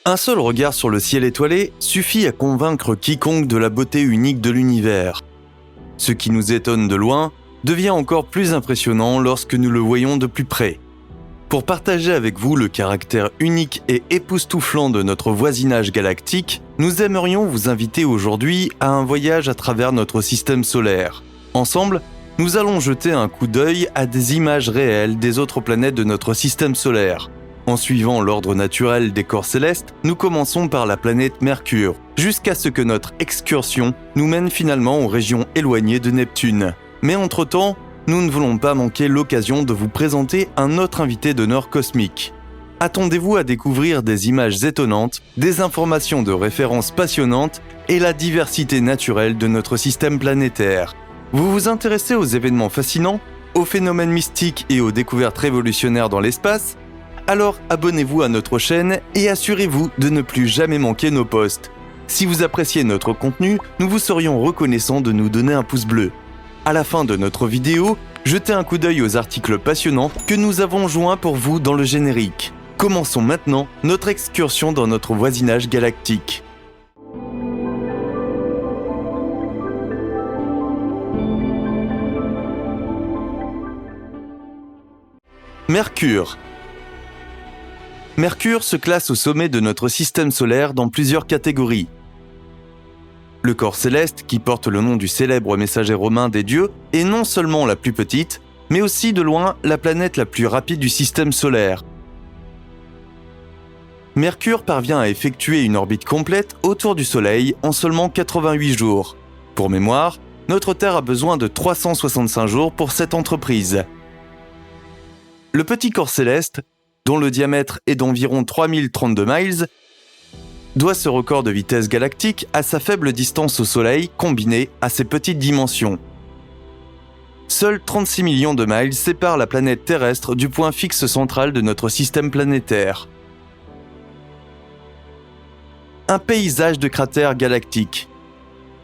Un seul regard sur le ciel étoilé suffit à convaincre quiconque de la beauté unique de l'univers. Ce qui nous étonne de loin devient encore plus impressionnant lorsque nous le voyons de plus près. Pour partager avec vous le caractère unique et époustouflant de notre voisinage galactique, nous aimerions vous inviter aujourd'hui à un voyage à travers notre système solaire. Ensemble, nous allons jeter un coup d'œil à des images réelles des autres planètes de notre système solaire. En suivant l'ordre naturel des corps célestes, nous commençons par la planète Mercure, jusqu'à ce que notre excursion nous mène finalement aux régions éloignées de Neptune. Mais entre-temps, nous ne voulons pas manquer l'occasion de vous présenter un autre invité d'honneur cosmique. Attendez-vous à découvrir des images étonnantes, des informations de référence passionnantes et la diversité naturelle de notre système planétaire. Vous vous intéressez aux événements fascinants, aux phénomènes mystiques et aux découvertes révolutionnaires dans l'espace ? Alors abonnez-vous à notre chaîne et assurez-vous de ne plus jamais manquer nos posts. Si vous appréciez notre contenu, nous vous serions reconnaissants de nous donner un pouce bleu. À la fin de notre vidéo, jetez un coup d'œil aux articles passionnants que nous avons joints pour vous dans le générique. Commençons maintenant notre excursion dans notre voisinage galactique. Mercure. Mercure se classe au sommet de notre système solaire dans plusieurs catégories. Le corps céleste, qui porte le nom du célèbre messager romain des dieux, est non seulement la plus petite, mais aussi de loin la planète la plus rapide du système solaire. Mercure parvient à effectuer une orbite complète autour du Soleil en seulement 88 jours. Pour mémoire, notre Terre a besoin de 365 jours pour cette entreprise. Le petit corps céleste, dont le diamètre est d'environ 3032 miles, doit ce record de vitesse galactique à sa faible distance au Soleil combinée à ses petites dimensions. Seuls 36 millions de miles séparent la planète terrestre du point fixe central de notre système planétaire. Un paysage de cratères galactiques.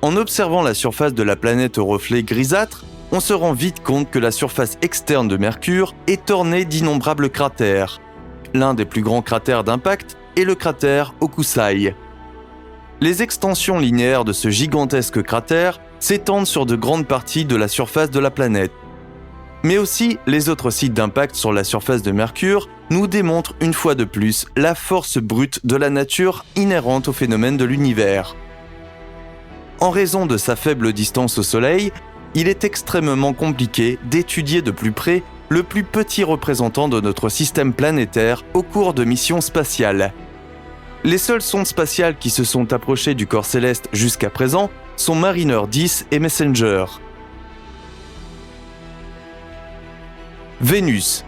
En observant la surface de la planète au reflet grisâtre, on se rend vite compte que la surface externe de Mercure est ornée d'innombrables cratères. L'un des plus grands cratères d'impact est le cratère Hokusai. Les extensions linéaires de ce gigantesque cratère s'étendent sur de grandes parties de la surface de la planète. Mais aussi, les autres sites d'impact sur la surface de Mercure nous démontrent une fois de plus la force brute de la nature inhérente au phénomène de l'univers. En raison de sa faible distance au Soleil, il est extrêmement compliqué d'étudier de plus près le plus petit représentant de notre système planétaire au cours de missions spatiales. Les seules sondes spatiales qui se sont approchées du corps céleste jusqu'à présent sont Mariner 10 et Messenger. Vénus.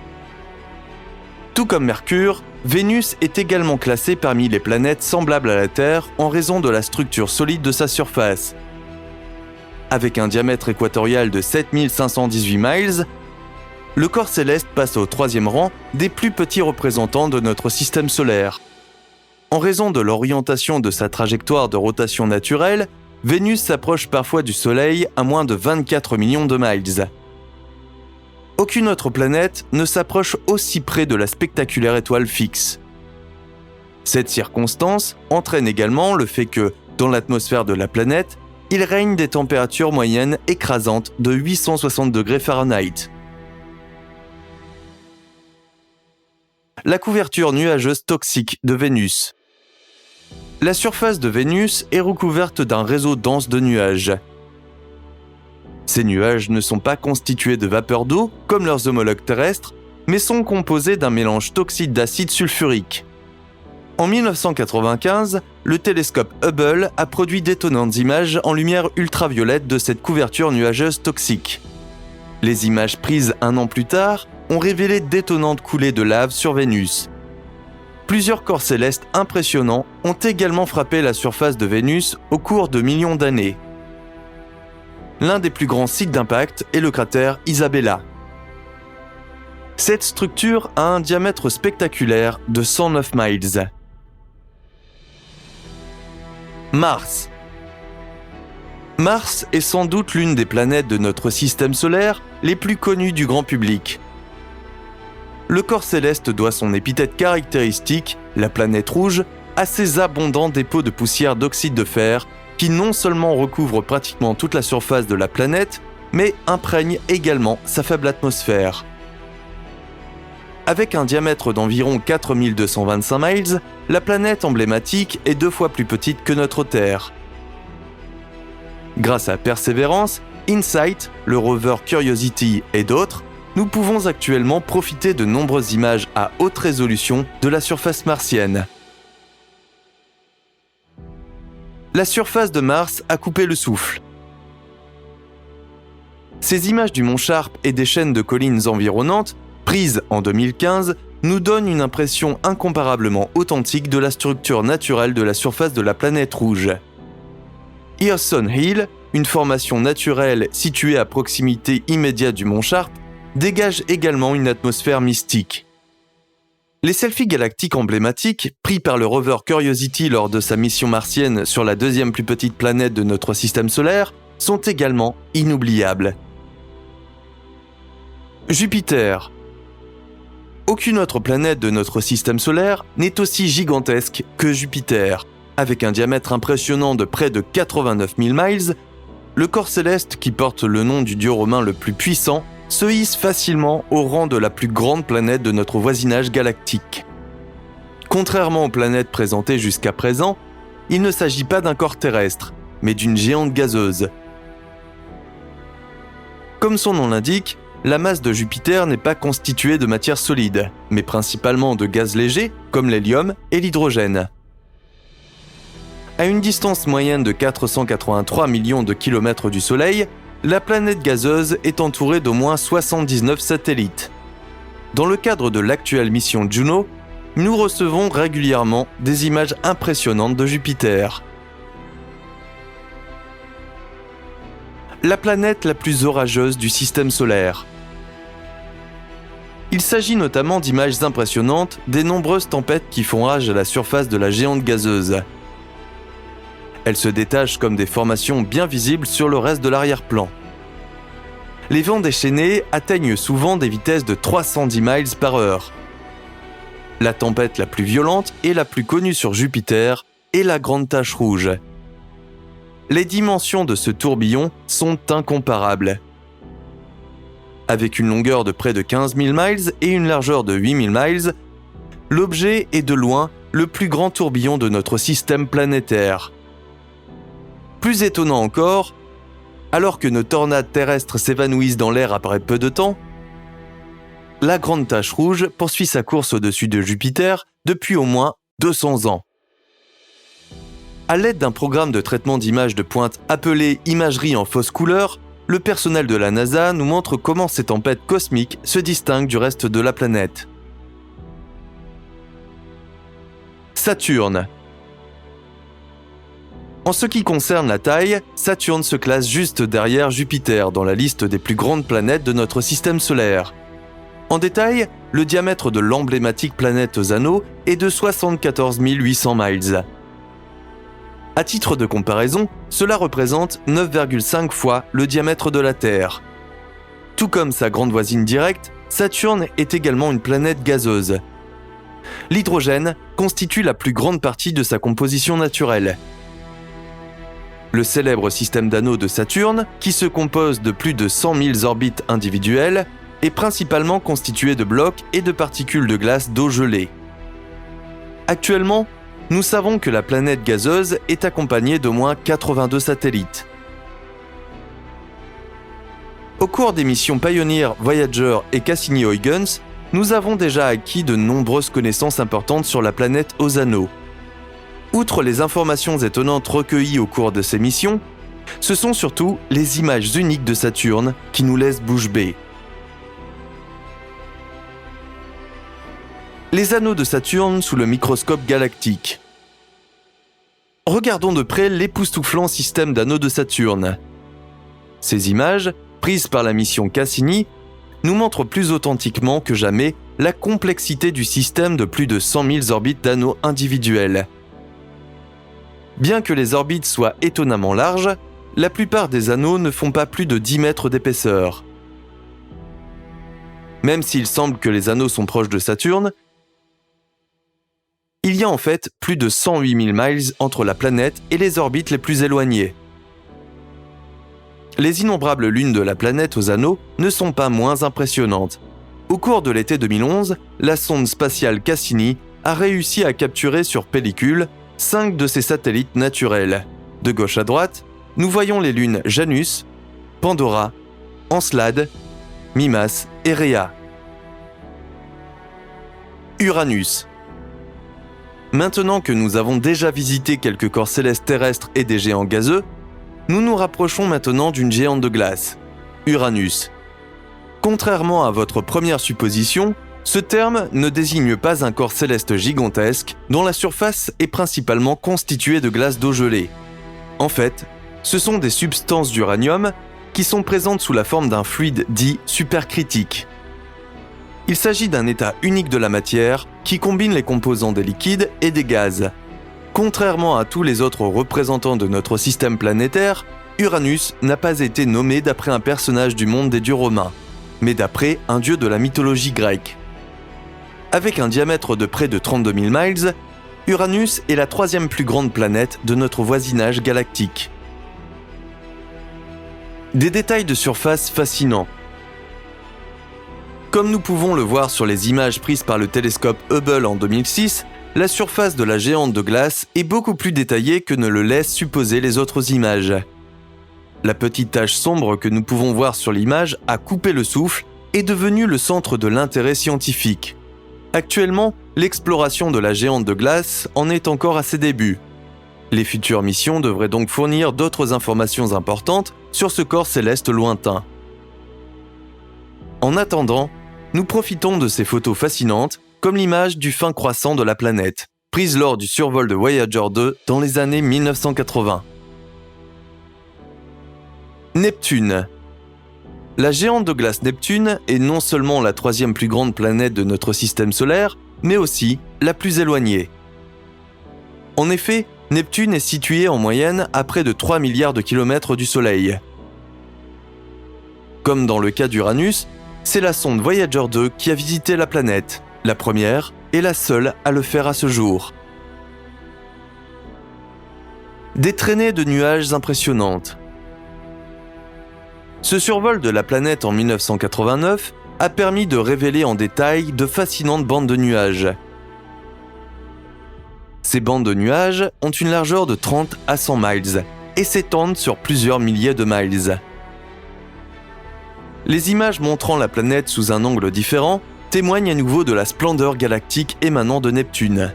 Tout comme Mercure, Vénus est également classée parmi les planètes semblables à la Terre en raison de la structure solide de sa surface. Avec un diamètre équatorial de 7518 miles, le corps céleste passe au 3e rang des plus petits représentants de notre système solaire. En raison de l'orientation de sa trajectoire de rotation naturelle, Vénus s'approche parfois du Soleil à moins de 24 millions de miles. Aucune autre planète ne s'approche aussi près de la spectaculaire étoile fixe. Cette circonstance entraîne également le fait que, dans l'atmosphère de la planète, il règne des températures moyennes écrasantes de 860 degrés Fahrenheit. La couverture nuageuse toxique de Vénus. La surface de Vénus est recouverte d'un réseau dense de nuages. Ces nuages ne sont pas constitués de vapeur d'eau comme leurs homologues terrestres, mais sont composés d'un mélange toxique d'acide sulfurique. En 1995, le télescope Hubble a produit d'étonnantes images en lumière ultraviolette de cette couverture nuageuse toxique. Les images prises un an plus tard ont révélé d'étonnantes coulées de lave sur Vénus. Plusieurs corps célestes impressionnants ont également frappé la surface de Vénus au cours de millions d'années. L'un des plus grands sites d'impact est le cratère Isabella. Cette structure a un diamètre spectaculaire de 109 miles. Mars. Mars est sans doute l'une des planètes de notre système solaire les plus connues du grand public. Le corps céleste doit son épithète caractéristique, la planète rouge, à ces abondants dépôts de poussière d'oxyde de fer qui non seulement recouvrent pratiquement toute la surface de la planète, mais imprègnent également sa faible atmosphère. Avec un diamètre d'environ 4225 miles, la planète emblématique est 2 fois plus petite que notre Terre. Grâce à Perseverance, InSight, le rover Curiosity et d'autres, nous pouvons actuellement profiter de nombreuses images à haute résolution de la surface martienne. La surface de Mars a coupé le souffle. Ces images du mont Sharp et des chaînes de collines environnantes, prises en 2015, nous donnent une impression incomparablement authentique de la structure naturelle de la surface de la planète rouge. Earthson Hill, une formation naturelle située à proximité immédiate du mont Sharp, dégage également une atmosphère mystique. Les selfies galactiques emblématiques, pris par le rover Curiosity lors de sa mission martienne sur la 2e plus petite planète de notre système solaire, sont également inoubliables. Jupiter. Aucune autre planète de notre système solaire n'est aussi gigantesque que Jupiter. Avec un diamètre impressionnant de près de 89 000 miles, le corps céleste qui porte le nom du dieu romain le plus puissant se hisse facilement au rang de la plus grande planète de notre voisinage galactique. Contrairement aux planètes présentées jusqu'à présent, il ne s'agit pas d'un corps terrestre, mais d'une géante gazeuse. Comme son nom l'indique, la masse de Jupiter n'est pas constituée de matière solide, mais principalement de gaz légers comme l'hélium et l'hydrogène. À une distance moyenne de 483 millions de kilomètres du Soleil, la planète gazeuse est entourée d'au moins 79 satellites. Dans le cadre de l'actuelle mission Juno, nous recevons régulièrement des images impressionnantes de Jupiter. La planète la plus orageuse du système solaire. Il s'agit notamment d'images impressionnantes des nombreuses tempêtes qui font rage à la surface de la géante gazeuse. Elles se détachent comme des formations bien visibles sur le reste de l'arrière-plan. Les vents déchaînés atteignent souvent des vitesses de 310 miles par heure. La tempête la plus violente et la plus connue sur Jupiter est la Grande Tache Rouge. Les dimensions de ce tourbillon sont incomparables. Avec une longueur de près de 15 000 miles et une largeur de 8 000 miles, l'objet est de loin le plus grand tourbillon de notre système planétaire. Plus étonnant encore, alors que nos tornades terrestres s'évanouissent dans l'air après peu de temps, la Grande Tache Rouge poursuit sa course au-dessus de Jupiter depuis au moins 200 ans. À l'aide d'un programme de traitement d'images de pointe appelé imagerie en fausse couleur, le personnel de la NASA nous montre comment ces tempêtes cosmiques se distinguent du reste de la planète. Saturne. En ce qui concerne la taille, Saturne se classe juste derrière Jupiter dans la liste des plus grandes planètes de notre système solaire. En détail, le diamètre de l'emblématique planète aux anneaux est de 74 800 miles. À titre de comparaison, cela représente 9,5 fois le diamètre de la Terre. Tout comme sa grande voisine directe, Saturne est également une planète gazeuse. L'hydrogène constitue la plus grande partie de sa composition naturelle. Le célèbre système d'anneaux de Saturne, qui se compose de plus de 100 000 orbites individuelles, est principalement constitué de blocs et de particules de glace d'eau gelée. Actuellement, nous savons que la planète gazeuse est accompagnée d'au moins 82 satellites. Au cours des missions Pioneer, Voyager et Cassini-Huygens, nous avons déjà acquis de nombreuses connaissances importantes sur la planète aux anneaux. Outre les informations étonnantes recueillies au cours de ces missions, ce sont surtout les images uniques de Saturne qui nous laissent bouche bée. Les anneaux de Saturne sous le microscope galactique. Regardons de près l'époustouflant système d'anneaux de Saturne. Ces images, prises par la mission Cassini, nous montrent plus authentiquement que jamais la complexité du système de plus de 100 000 orbites d'anneaux individuels. Bien que les orbites soient étonnamment larges, la plupart des anneaux ne font pas plus de 10 mètres d'épaisseur. Même s'il semble que les anneaux sont proches de Saturne, Il y a en fait plus de 108 000 miles entre la planète et les orbites les plus éloignées. Les innombrables lunes de la planète aux anneaux ne sont pas moins impressionnantes. Au cours de l'été 2011, la sonde spatiale Cassini a réussi à capturer sur pellicule 5 de ses satellites naturels. De gauche à droite, nous voyons les lunes Janus, Pandora, Encelade, Mimas et Rhea. Uranus. Maintenant que nous avons déjà visité quelques corps célestes terrestres et des géants gazeux, nous nous rapprochons maintenant d'une géante de glace, Uranus. Contrairement à votre première supposition, ce terme ne désigne pas un corps céleste gigantesque dont la surface est principalement constituée de glace d'eau gelée. En fait, ce sont des substances d'uranium qui sont présentes sous la forme d'un fluide dit supercritique. Il s'agit d'un état unique de la matière qui combine les composants des liquides et des gaz. Contrairement à tous les autres représentants de notre système planétaire, Uranus n'a pas été nommé d'après un personnage du monde des dieux romains, mais d'après un dieu de la mythologie grecque. Avec un diamètre de près de 32 000 miles, Uranus est la 3e plus grande planète de notre voisinage galactique. Des détails de surface fascinants. Comme nous pouvons le voir sur les images prises par le télescope Hubble en 2006, la surface de la géante de glace est beaucoup plus détaillée que ne le laissent supposer les autres images. La petite tache sombre que nous pouvons voir sur l'image a coupé le souffle et est devenue le centre de l'intérêt scientifique. Actuellement, l'exploration de la géante de glace en est encore à ses débuts. Les futures missions devraient donc fournir d'autres informations importantes sur ce corps céleste lointain. En attendant, nous profitons de ces photos fascinantes, comme l'image du fin croissant de la planète, prise lors du survol de Voyager 2 dans les années 1980. Neptune. La géante de glace Neptune est non seulement la 3e plus grande planète de notre système solaire, mais aussi la plus éloignée. En effet, Neptune est située en moyenne à près de 3 milliards de kilomètres du Soleil. Comme dans le cas d'Uranus, c'est la sonde Voyager 2 qui a visité la planète, la première et la seule à le faire à ce jour. Des traînées de nuages impressionnantes. Ce survol de la planète en 1989 a permis de révéler en détail de fascinantes bandes de nuages. Ces bandes de nuages ont une largeur de 30 à 100 miles et s'étendent sur plusieurs milliers de miles. Les images montrant la planète sous un angle différent témoignent à nouveau de la splendeur galactique émanant de Neptune.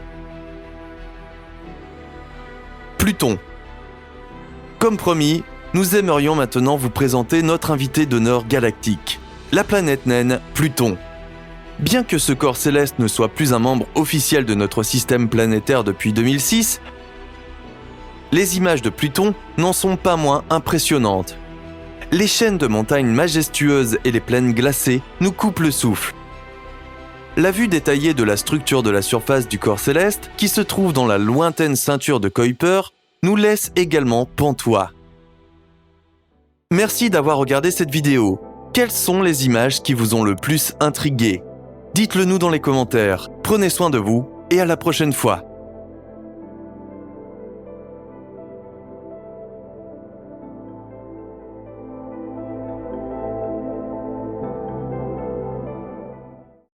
Pluton. Comme promis, nous aimerions maintenant vous présenter notre invité d'honneur galactique, la planète naine Pluton. Bien que ce corps céleste ne soit plus un membre officiel de notre système planétaire depuis 2006, les images de Pluton n'en sont pas moins impressionnantes. Les chaînes de montagnes majestueuses et les plaines glacées nous coupent le souffle. La vue détaillée de la structure de la surface du corps céleste, qui se trouve dans la lointaine ceinture de Kuiper, nous laisse également pantois. Merci d'avoir regardé cette vidéo. Quelles sont les images qui vous ont le plus intrigué ? Dites-le nous dans les commentaires. Prenez soin de vous et à la prochaine fois.